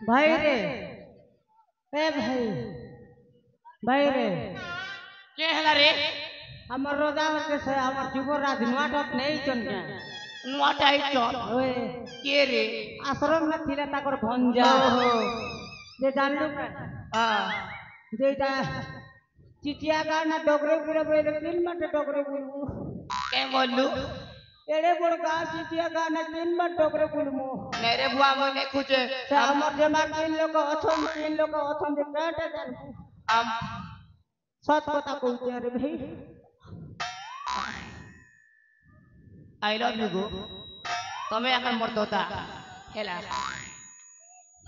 भाई रे ए भाई भाई रे के हला रे हमर रोजा के से हमर जुबराज नुआटत नहीं चन के नुआटा चल ओए के रे आश्रम में थिला ताकर भंजा ओहो जे जानलु का हां जेटा चिटिया गाना डोगरे पुरे बोले तीन मत डोगरे बोलू के बोलू एड़े बड़का चिटिया गाना तीन मत डोगरे बोलमु मेरे बुआ मने कुछ से हमर जमा तीन लोग अथन दे काटा जान हम सत कथा कहते रे भाई आई लव यू गो तमे এখন মর্দতা হেলা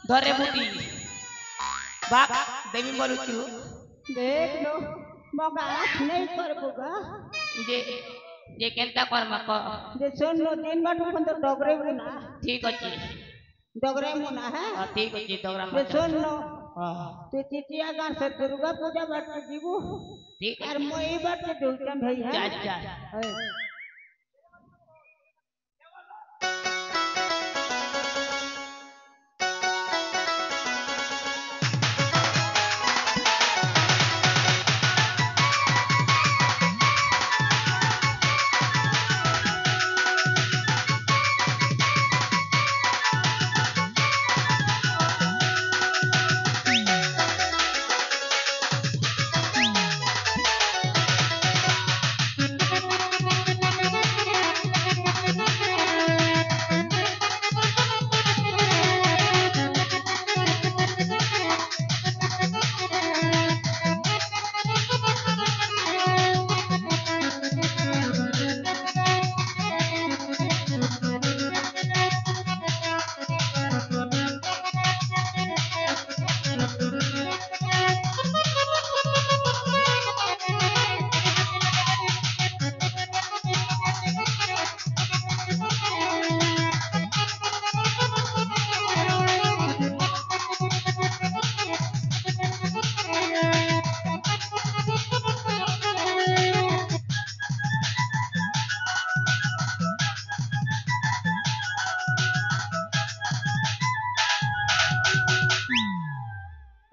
ধরে বুটি বাপ দেবী বলুচু देख लो मगा नहीं कर बोगा যে যে কেনটা কর্মা ক जे सुन लो दिन बार तो बंद डोगरे मुना ঠিক আছে डोगरे मुना है ঠিক আছে তোরা जे सुन लो हां तो चिटिया गान से दुर्गा पूजा बात के जीवो ठीक और मोई बात के दूतन भाई है जा जा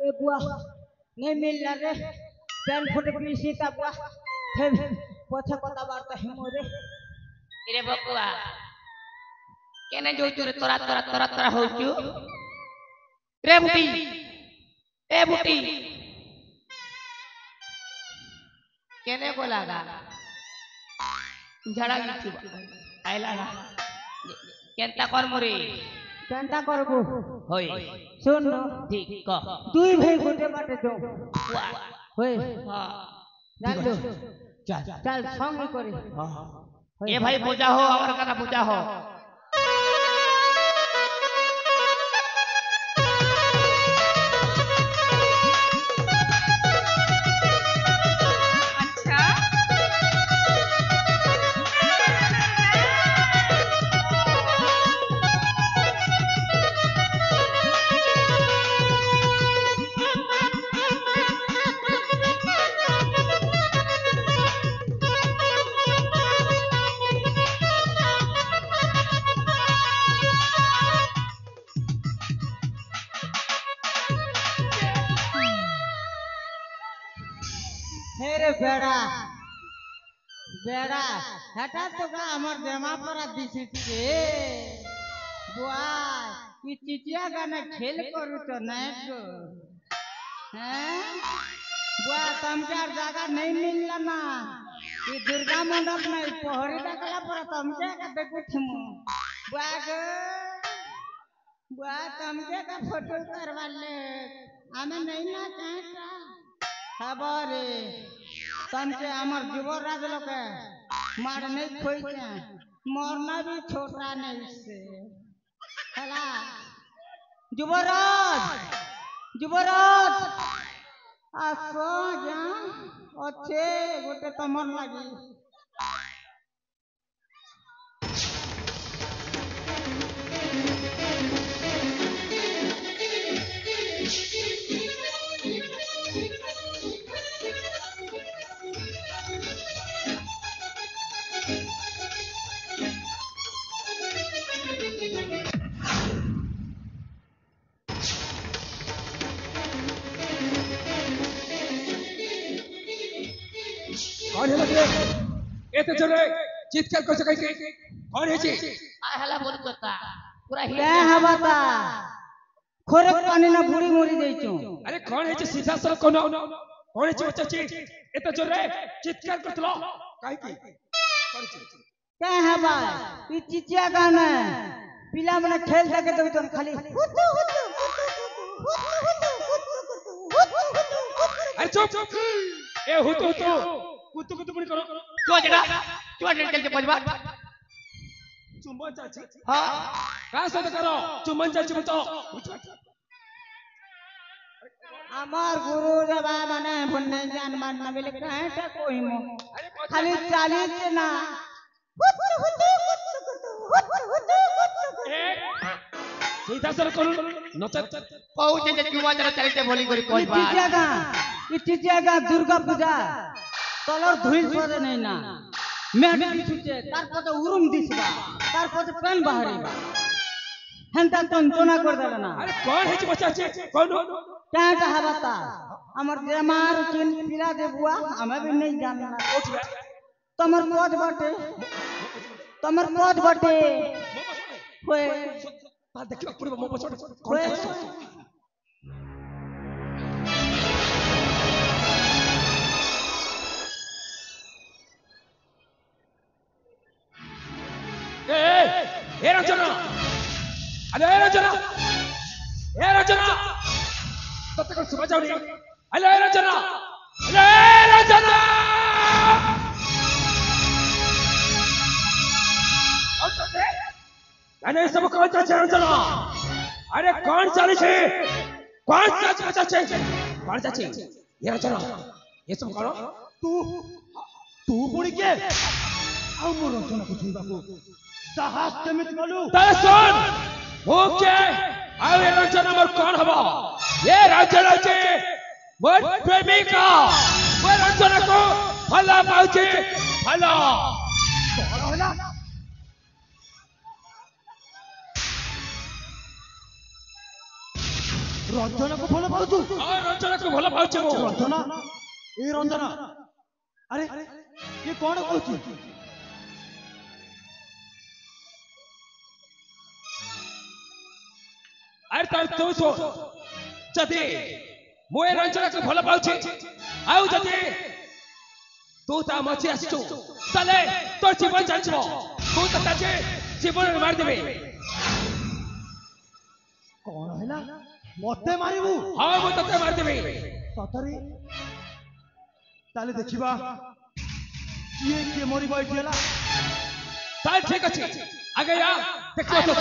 ए बुआ नहीं मिल रे पेन फुट पीसी ता बुआ फिर पछे कथा बार्ता हिमो रे बकुआ केने जोचु रे तोरा तोरा तोरा तोरा होचु रे बुटी ए बुटी केने को लागा झड़ा गिचु आइला ना केनता कर मोरे केनता करबो होय सुन लो ठीक क दुई भाई गोटे बाटे जो होय हां जान लो चल संग करे ए भाई पूजा हो और कथा पूजा हो हेरे बेड़ा बेड़ा हटा तो का हमर जमा परा दिसिते बुआ ई चिटिया गाना खेल करू तो नहीं गो हैं बुआ तमकार जगह नहीं मिलला ना ई दुर्गा मंडप में पहरी देखला पर तमके का देखु थमु बुआ गो बुआ तमके का फोटो करवा ले हमें नहीं ना चाहता खबरे तमके हमर जुबराज लोग मार नहीं खोइते मरना भी छोटा नहीं से हला जुबराज जुबराज आसो जा अच्छे गोटे तमर लगी এতে জোরে চিৎকার করছো কাইকে কোন হয়েছে আর হেলা বলি তোতা পুরা কে হবাতা খোরে পানি না বুড়ি মরি যাইছো আরে কোন হয়েছে সিধা সর কোন হয়েছে বাচ্চা এতে জোরে চিৎকার করছো কাইকে কে হবা ই চিচিয়া গানা পিলা মানে খেল থাকে তো খালি আরে চুপ এ হুতু হুতু কুতু কুতু করে করো চুয়া চলছে বলবা চুম্বন চাচ্ছি হ্যাঁ কার সাথে করো চুম্বন চাচ্ছি বলতো আমার গুরু দেবা মানে বন্নে জান মান না বলে কাটা কইমো খালি চালিছে না सीधा सर करू नचत কৌছে যে চুয়া চলতে বলি করে কইবা ইটিজাগা দুর্গা পূজা তলর ধুইল সরে নাই না মেঘ ছুটে তারপরে উরুম দিছবা তারপরে পেন বাহারিবা হেনটা তন্তনা করে দেবে না अरे कौन है बच्चा कौन কাটা হবাতা আমার দেমার চিন পিলা দেবুয়া আমি भी नहीं जानना তোমার পদ বটে होए बात देखियो पूरे मो बचोड़ होए ए रंजना अरे रंजना तब तक सुबह जाओ नहीं अरे रंजना अरे सब कौन सा रंजना अरे कौन चाली छे कौन सा बच्चा छे कौन सा छे ये रंजना ये सब करो तू बुड़ी के आओ मोर रंजना को छुईबा को साहस केमित बोलू तारे सुन ओके आओ ये रंजना मोर कौन हबो ये रंजना छे मोर प्रेमिका मोर रंजना को भला पाउचे भला कौन होला रंजना को भल पाउछु हां रंजना को भला पाउचे मो रंजना ए रंजना अरे ये कौन कहछु अरे तार तो सो जदे मोए रंजना को भला पाउचे आउ जदे तू ता मची आसछु तले तो जीवन जांचबो तू तता जे जीवन मार देबे कौन हैला मते मारिबू हां मो तते मार देबे सतरे ताले देखिबा ये मोरी बैठिला ताल ठीक अछि आगे या देखो तो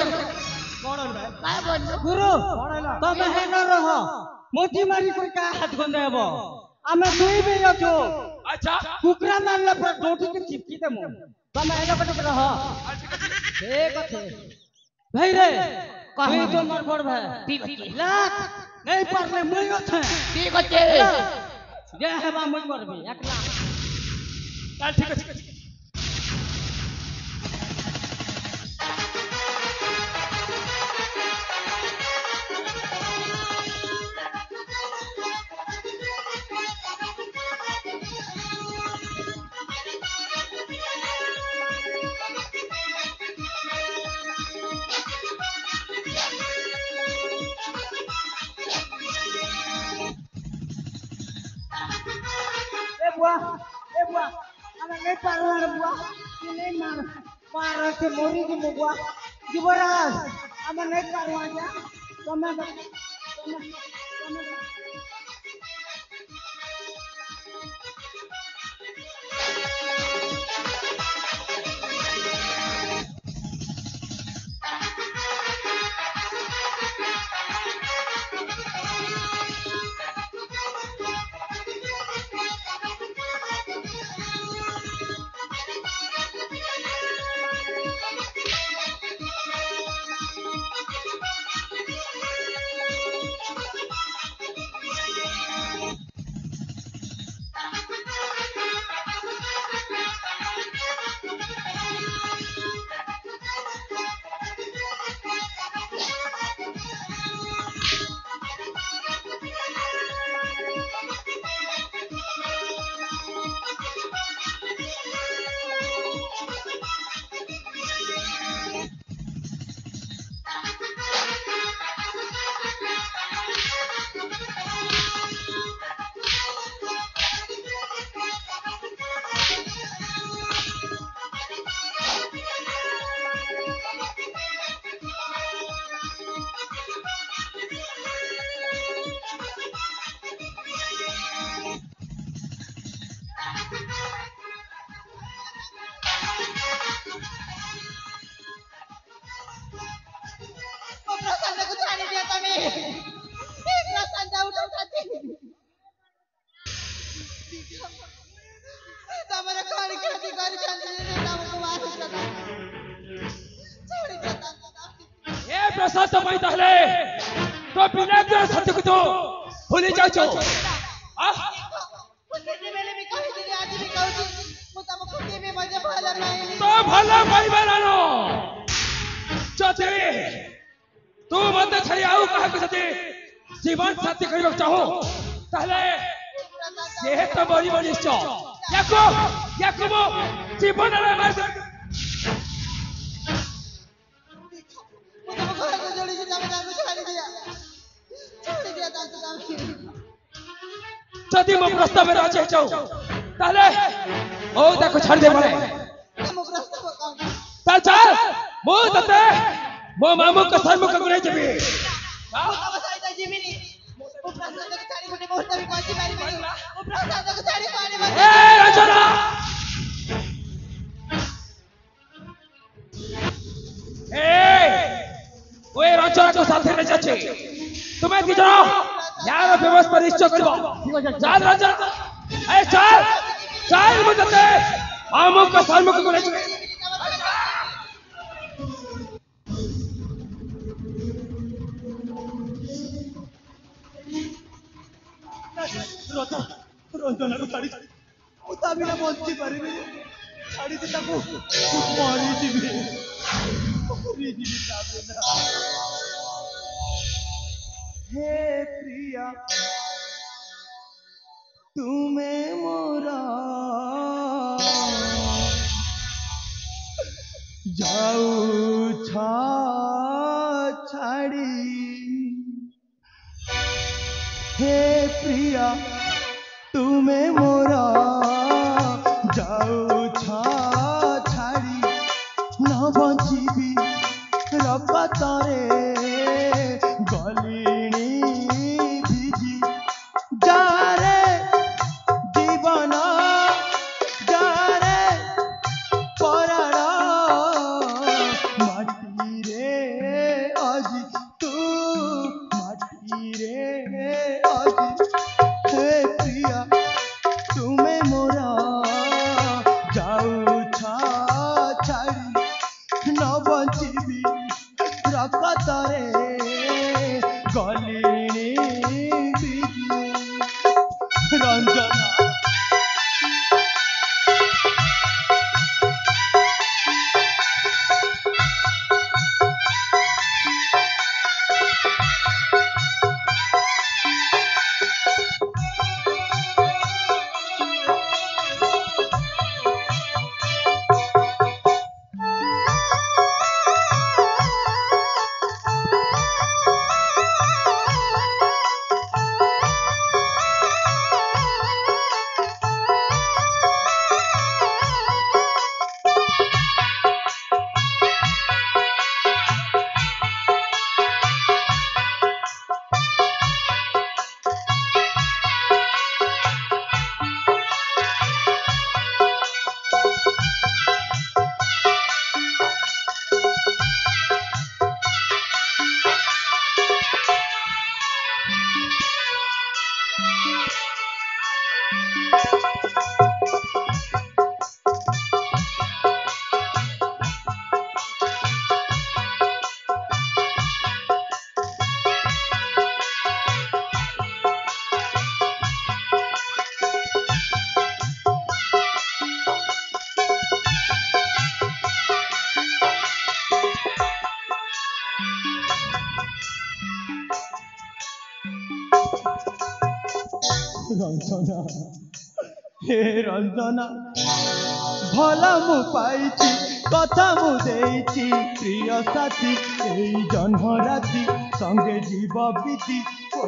कौन है भाई गुरु कौन हैला तमे हे न रह मोती मारी कोई का हाथ गंदेबो आमे दुई भी अछो अच्छा कुकरा मारला पर डोटी के चिपकी देमु तमे एलो कटे रह ठीक अछि भाई रे कहि तो मर पड़ भाई ঠিক আছে लाख नहीं पारले मुई अछे ঠিক আছে जे हेबा मुई करबी 1 लाख ताल ठीक अछि ए बुआ हमें नहीं पारला रे बुआ तू नहीं मार के मोरी की बुआ युवराज हमें नहीं पारवा जा तमे ତମର କଣ କ୍ଷତି କରିଛନ୍ତି ଯେ ତମକୁ ମାରୁଛନ୍ତି? ଛାଡ଼ି ଦିଅ ତାଙ୍କୁ। ଏ ପ୍ରଶାନ୍ତ ପାଇଁ ତାହେଲେ तो विनायक सत्य को तो भूल जाओ ମୁଁ ସେତେବେଳେ ବି କହିଥିଲି ଆଜି ବି କହୁଛି ମୁଁ ତମକୁ କେବେ ମଧ୍ୟ ଭଲ ପାଇନି। तो भला पाइबारानो जति तू मते छाई आउ कहा के जति जीवन साथी करियो चाहो ताले से तो बड़ी बड़ी निश्चय याको मो जीवन रे मार ମୁଁ ତମ ଘରକୁ ଯୋଡ଼ିଛି ତମେ ତାଙ୍କୁ ଛାଡ଼ି ଦିଅ ତାଙ୍କୁ ତମେ। जति मो प्रस्ताव में राजी जाओ ताले ओ ताको छाड़ दे मारे ମୋ ପ୍ରସ୍ତାବ କଣ? चल मो तते मो मामू को सम्मुख करे जबी ମୁଁ ତମ ସହିତ ଯିବିନି। ମୁଁ ପ୍ରସାଦକୁ ଛାଡ଼ି ଗୋଟେ ମୁହୂର୍ତ୍ତ ବି ବଞ୍ଚି ପାରିବିନି। ମୁଁ ପ୍ରସାଦକୁ ଛାଡ଼ି କୁଆଡ଼େ ବଞ୍ଚି ए रचना ए ओए रचना को साथे ले जाचे तुम्हें की जरा यार व्यवस्था निश्चय करबो चल रचना ए चल मुझे मामू को सम्मुख करे जबी रंजना को छाड़ी ମୁଁ ତା ବିନା ବଞ୍ଚି ପାରିବିନି। ଛାଡ଼ିଛି ତାକୁ ମରିଯିବି ମରିଯିବି ତା ବିନା। हे प्रिया तुमे मोरा जाऊ छाड़ी हे प्रिया तुमे मोरा जाऊ छाड़ी न बंचिबी रपतरे गलिणी भिजी जारे जीवन जारे पराण माटी रे अजी तू माटी रे अजी हे प्रिया तुमे मोरा जाऊ छाड़ी न बंचिबी रपतरे गलिणी बिजी रंजना रंजना हे रंजना भला मु पाइची कथा मु देइची प्रिय साथी एई जन्म राति संगे जीव बीती ओ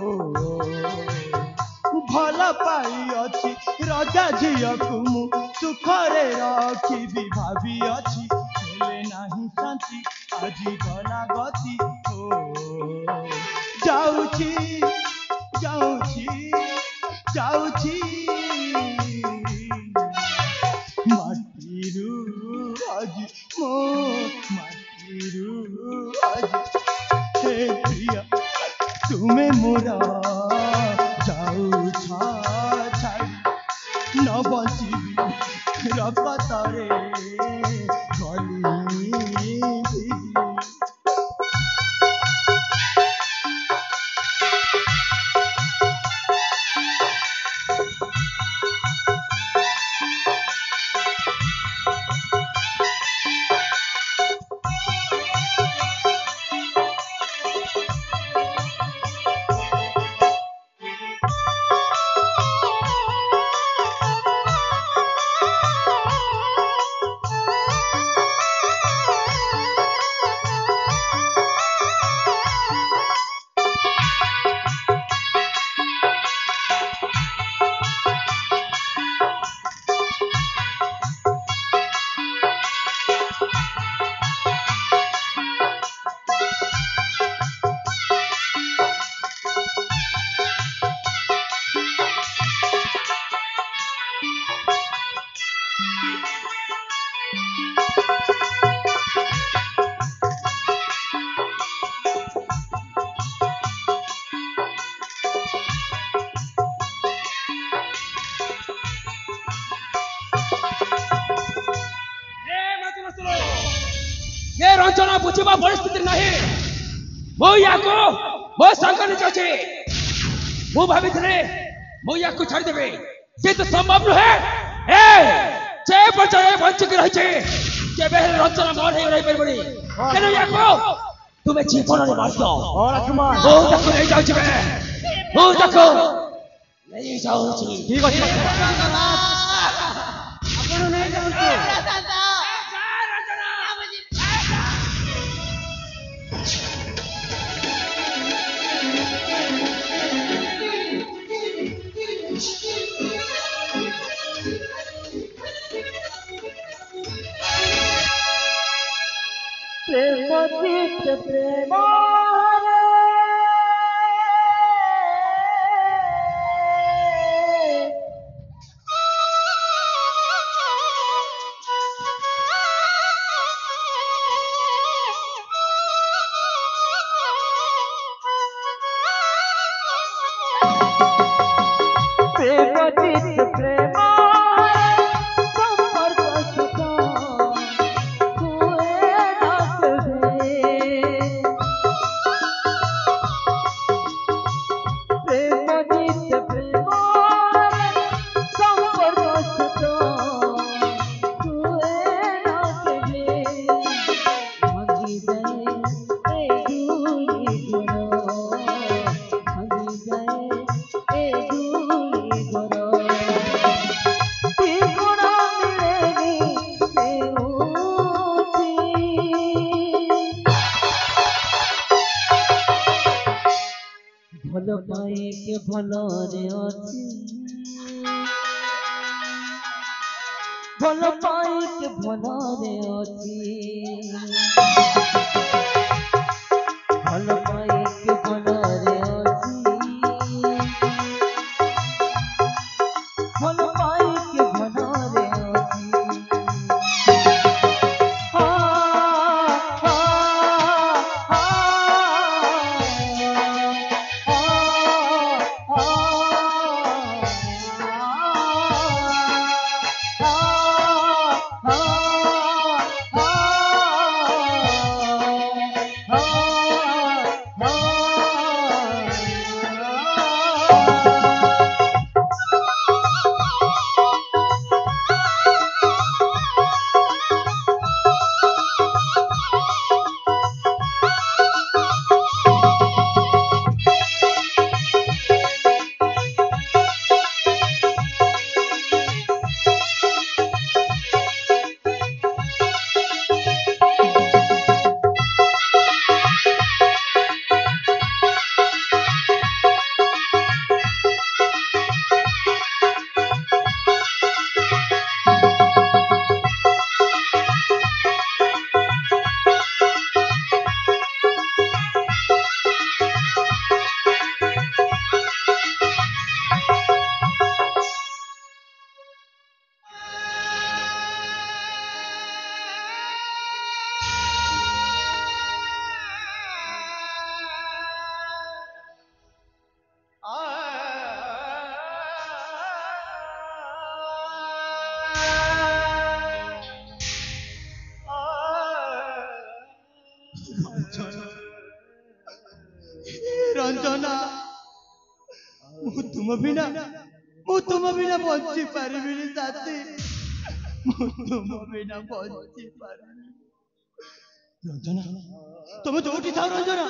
भला पाई अछि राजा झिया को मु सुखरे रखिबी भाभी अछि हेले नाही शांति आजी गला गति ओ जाउची जाउची जाउची माटीरू আজি मो माटीरू আজি हे प्रिया तुमे मोरा जाऊ छाड़ी न बचिबी रपतरे गली भिगी ये रंजना बुझिबा परिस्थिति नहीं मो याको मो संग निज अछि मो भाबिथले मो याको छाड़ देबे से तो संभव नहे ए जे बचाए बच के रहि छे जे बेहर रंजना मन हे रहि परबनी केनो याको तुमे जीवन रे मार दो और अखमान मो तक नहीं जाउ छे मो तक नहीं जाउ छी ठीक अछि ଆପଣ ନେଇ ଯାଆନ୍ତୁ ଭଲ ପାଇକେ ଭଲରେ ଅଛି ଭଲ ପାଇକେ ଭଲରେ ଅଛି ଭଲ ପାଇକେ ଭଲରେ ଅଛି ଭଲ ପାଇକେ ଭଲରେ ଅଛି ରଞ୍ଜନା ମୁଁ ତୁମ ବିନା ବଞ୍ଚି ପାରିବିନି ସାଥୀ ମୁଁ ତୁମ ବିନା ବଞ୍ଚି ପାରିବିନି ରଞ୍ଜନା ତମେ ଯୋଉଠି ଥାଅ ରଞ୍ଜନା